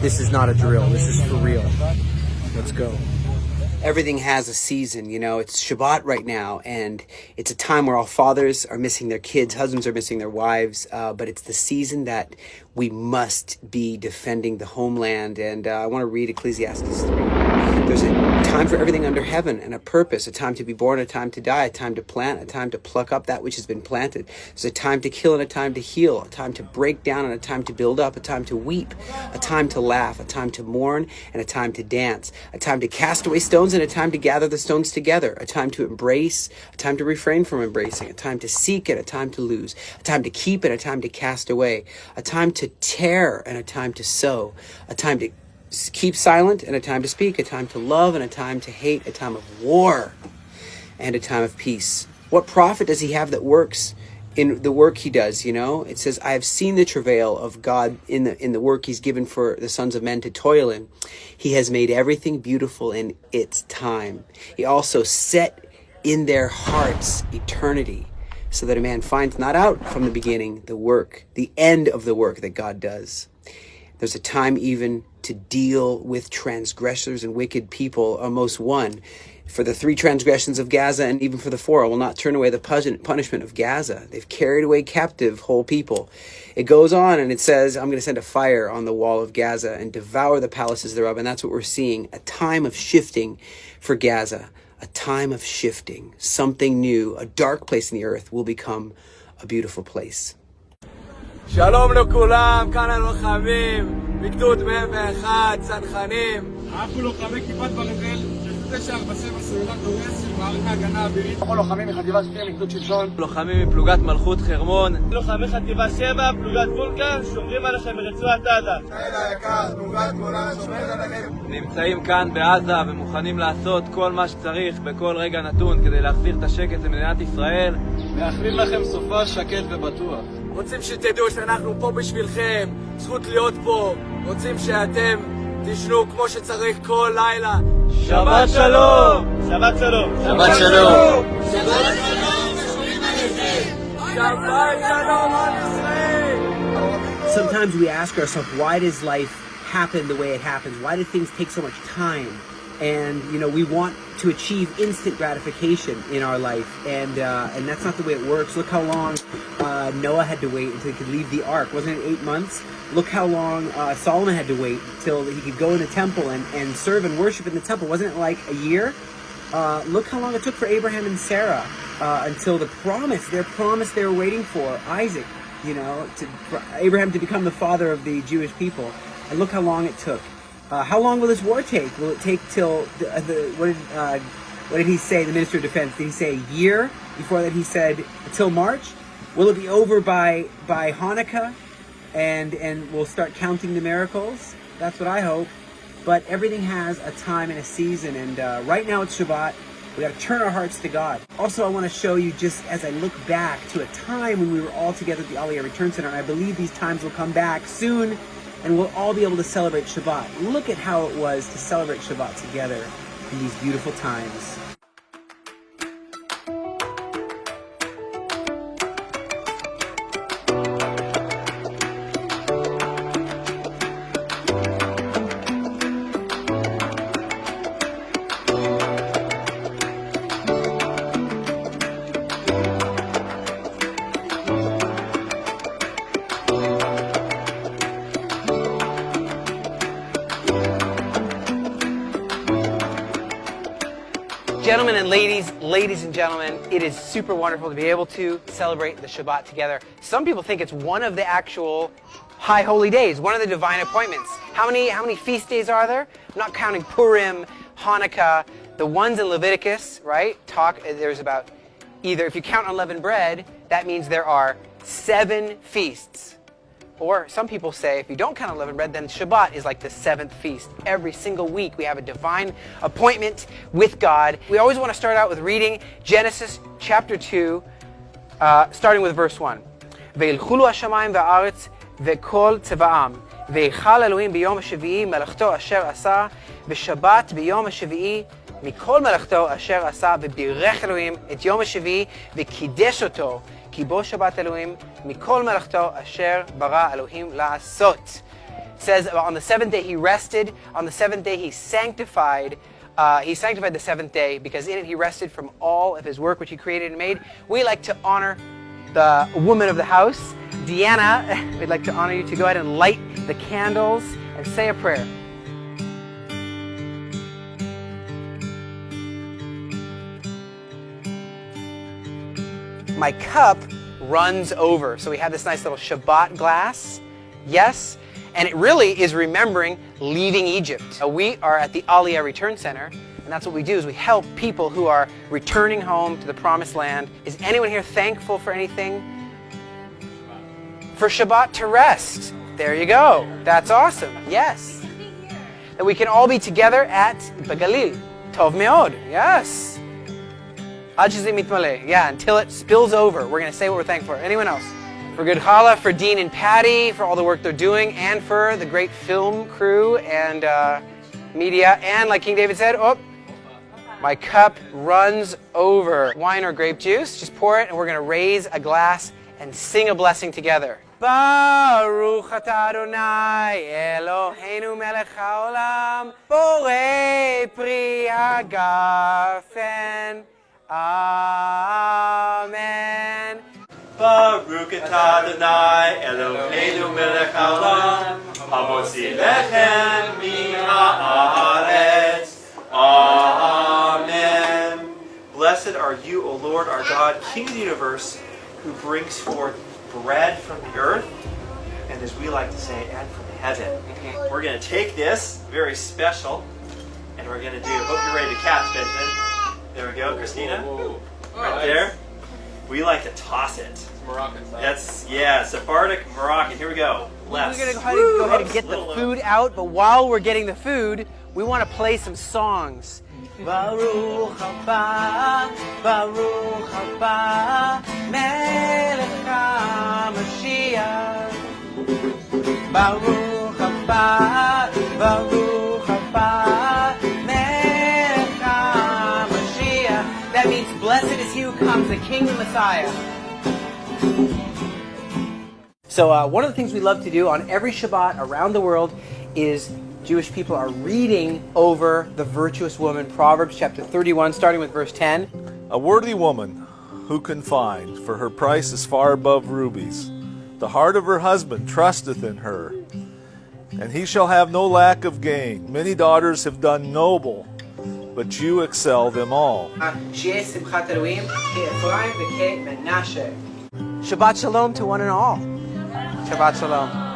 This is not a drill. This is for real. Let's go. Everything has a season, you know. It's Shabbat right now, and it's a time where all fathers are missing their kids, husbands are missing their wives, but it's the season that we must be defending the homeland. And I want to read Ecclesiastes 3. There's a time for everything under heaven and a purpose, a time to be born, a time to die, a time to plant, a time to pluck up that which has been planted. There's a time to kill and a time to heal, a time to break down and a time to build up, a time to weep, a time to laugh, a time to mourn and a time to dance, a time to cast away stones and a time to gather the stones together, a time to embrace, a time to refrain from embracing, a time to seek and a time to lose, a time to keep and a time to cast away, a time to tear and a time to sow, a time to keep silent and a time to speak, a time to love and a time to hate, a time of war and a time of peace. What profit does he have that works in the work he does, you know? It says, I have seen the travail of God in the work he's given for the sons of men to toil in. He has made everything beautiful in its time. He also set in their hearts eternity, so that a man finds not out from the beginning the work, the end of the work that God does. There's a time even to deal with transgressors and wicked people, almost one. For the 3 transgressions of Gaza and even for the 4, I will not turn away the punishment of Gaza. They've carried away captive whole people. It goes on and it says, I'm going to send a fire on the wall of Gaza and devour the palaces thereof. And that's what we're seeing, a time of shifting for Gaza, a time of shifting. Something new, a dark place in the earth will become a beautiful place. שלום לכולם, כאן הלוחמים, מגדוד 101, צנחנים. אנחנו לוחמי כיפת ברזל, 947 סוללת דורס של מערכת ההגנה האווירית. אנחנו לוחמים מחטיבה 2, מגדוד שמשון. לוחמים מפלוגת מלכות חרמון. לוחמי חטיבה 7, פלוגת וולקן, שומרים עליכם ברצועת עזה. חיל היקר, פלוגת גולן, שומרת עליכם. נמצאים כאן בעזה ומוכנים לעשות כל מה שצריך בכל רגע נתון כדי להחזיר את השקט למדינת ישראל. מאחלים לכם סופה שקט ובטוח. רוצים שתדעו שאנחנו פה בשבילכם, זכות להיות פה, רוצים שאתם תשנו כמו שצריך כל לילה. שבת שלום! שבת שלום! שבת שלום! שבת שלום! שבת שלום על ישראל! Sometimes we ask ourselves, why does life happen the way it happens? Why do things take so much time? And, you know, we want to achieve instant gratification in our life, and that's not the way it works. Look how long Noah had to wait until he could leave the ark. Wasn't it 8 months? Look how long Solomon had to wait till he could go in the temple and serve and worship in the temple. Wasn't it like a year? Look how long it took for Abraham and Sarah until their promise they were waiting for, Isaac, you know, for Abraham to become the father of the Jewish people. And look how long it took. How long will this war take? Will it take till what did he say? The Minister of Defense, did he say a year? Before that, he said till March. Will it be over by Hanukkah, and we'll start counting the miracles? That's what I hope. But everything has a time and a season, and right now it's Shabbat. We got to turn our hearts to God. Also, I want to show you, just as I look back to a time when we were all together at the Aliyah Return Center, and I believe these times will come back soon. And we'll all be able to celebrate Shabbat. Look at how it was to celebrate Shabbat together in these beautiful times. Gentlemen and ladies and gentlemen, it is super wonderful to be able to celebrate the Shabbat together. Some people think it's one of the actual high holy days, one of the divine appointments. How many feast days are there? I'm not counting Purim, Hanukkah, the ones in Leviticus, right? There's about, either if you count unleavened bread, that means there are 7 feasts. Or some people say if you don't count unleavened bread, then Shabbat is like the 7th feast. Every single week we have a divine appointment with God. We always want to start out with reading Genesis chapter 2, starting with verse 1. וילכו השמיים והארץ וכל צבאם, ויכל אלוהים ביום השביעי מלאכתו אשר עשה, ושבת ביום השביעי מכל מלאכתו אשר עשה, ובירך אלוהים את יום השביעי וקידש אותו. כי בו שבת אלוהים מכל מלאכתו אשר ברא אלוהים לעשות. It says on the seventh day he rested. On the seventh day he sanctified. He sanctified the seventh day because in it he rested from all of his work which he created and made. We like to honor the woman of the house, Deanna. We'd like to honor you to go ahead and light the candles and say a prayer. My cup runs over. So we have this nice little Shabbat glass. Yes. And it really is remembering leaving Egypt. We are at the Aliyah Return Center, and that's what we do, is we help people who are returning home to the Promised Land. Is anyone here thankful for anything? For Shabbat to rest. There you go. That's awesome. Yes. That we can all be together at Bagalil. Tov meod. Yes. Yeah, until it spills over. We're going to say what we're thankful for. Anyone else? For good challah, for Dean and Patty, for all the work they're doing, and for the great film crew and media. And like King David said, oh, my cup runs over. Wine or grape juice, just pour it, and we're going to raise a glass and sing a blessing together. Baruch atah Adonai Eloheinu melech haolam borei pri hagafen. Amen. Baruch atah Adonai Eloheinu melech haolam hamotzi lechem min haaretz. Amen. Blessed are you, O Lord, our God, King of the universe, who brings forth bread from the earth, and as we like to say, and from heaven. We're going to take this, very special, and we're going to do, hope you're ready to catch, Benjamin. There we go, Christina. Right there. We like to toss it. Moroccan style. That's, yeah, Sephardic Moroccan. Here we go. Left. We're going to go ahead and get the food out, but while we're getting the food, we want to play some songs. Baruch haba, Baruch haba, Melech HaMashiach. Baruch haba, Baruch haba, Melech HaMashiach. That means blessed is he who comes, the King and Messiah. So one of the things we love to do on every Shabbat around the world is Jewish people are reading over the virtuous woman, Proverbs chapter 31, starting with verse 10. A worthy woman who can find, for her price is far above rubies. The heart of her husband trusteth in her, and he shall have no lack of gain. Many daughters have done noble, but you excel them all. Shabbat shalom to one and all. Shabbat shalom.